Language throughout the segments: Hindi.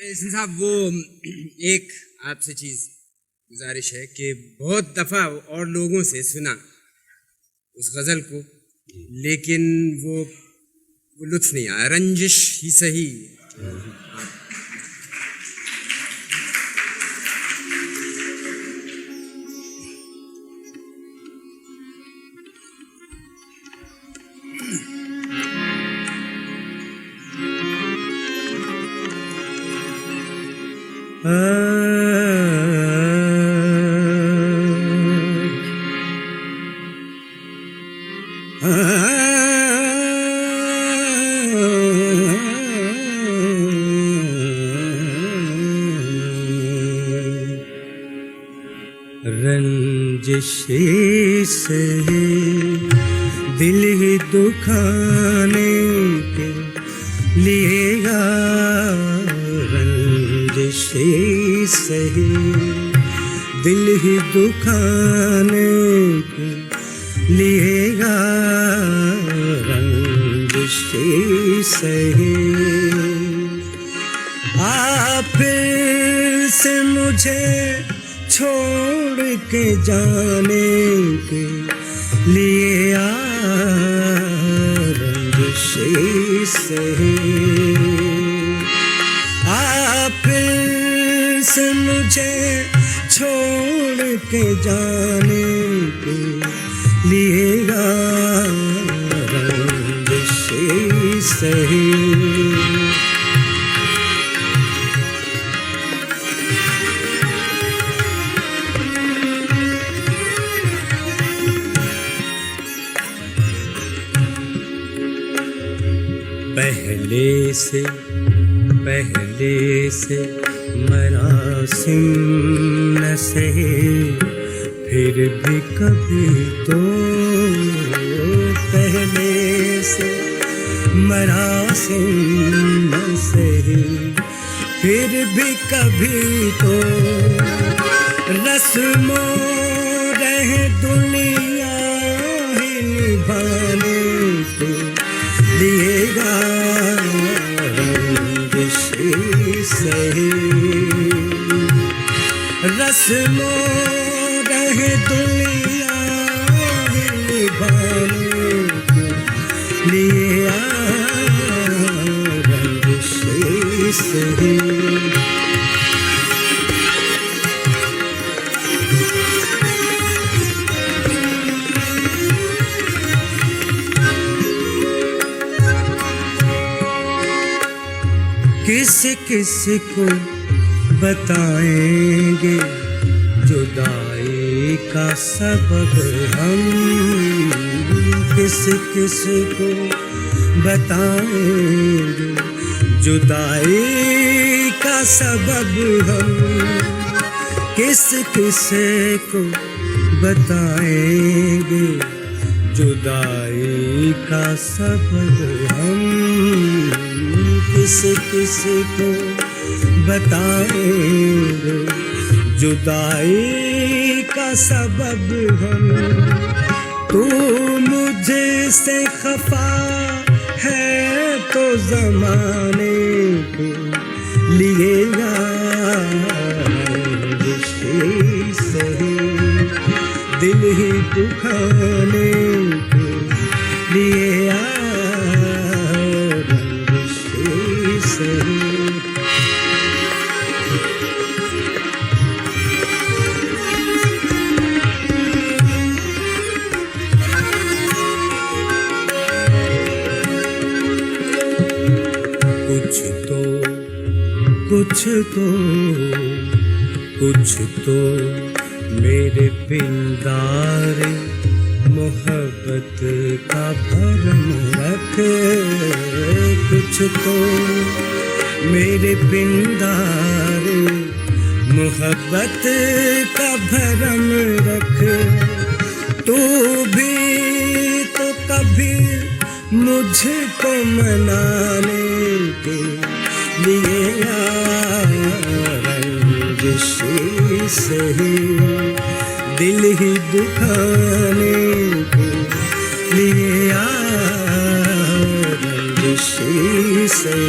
इसमें साहब वो एक आपसे चीज गुजारिश है कि बहुत दफा और लोगों से सुना उस गजल को, लेकिन वो लुत्फ नहीं आया। रंजिश ही सही। रंजिश से दिल ही दुखाने के लिए रंजिश से दिल ही दुखाने के लिए रंजिश से आप से मुझे छोड़ के जाने के लिए रंजिश से आप से मुझे छोड़ के जाने के लिए रंजिश से पहले से मरासिम न सहे, फिर भी कभी तो पहले से मरासिम न सहे, फिर भी कभी तो रस्मों रहे दुनिया ही निभाने के लिए रंजिश से रस्मों रहे दुनिया निभाने के लिए रंजिश से किस को बताएंगे जुदाई का सबब हम, किस को बताएंगे जुदाई का सबब हम, किस को बताएंगे जुदाई का सबब हम, किस को बताएंगे जुदाई का सबब हम। तू मुझसे खफा है तो ज़माने के लिए रंजिश से दिल ही दुखाने के लिए कुछ तो मेरे पिंदार मोहब्बत का भरम रखे, कुछ तो मेरे पिंदार मोहब्बत का भरम रखे। तू भी तो कभी मुझको मनाने के लिए रंजिश से दिल ही दुखाने के लिए रंजिश से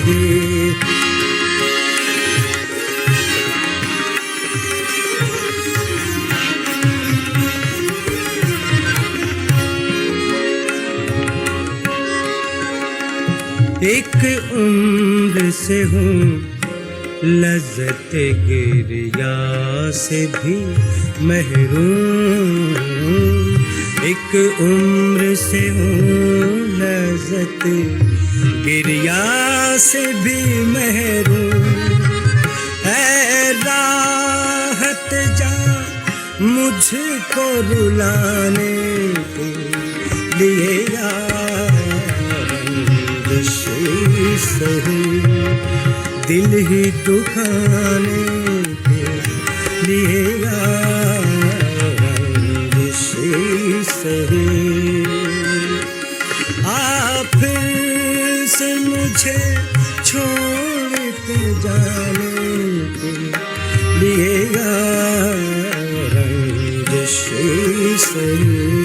एक उम्र से हूँ लज़्ज़त गिरिया से भी महरूम, एक उम्र से हूँ लज़्ज़त गिरिया से भी महरूम। ऐ राहत जा मुझको रुलाने के लिए सही, दिल ही दुखाने के लिए सही। आप फिर से मुझे छोड़ के जाने के लिए सही।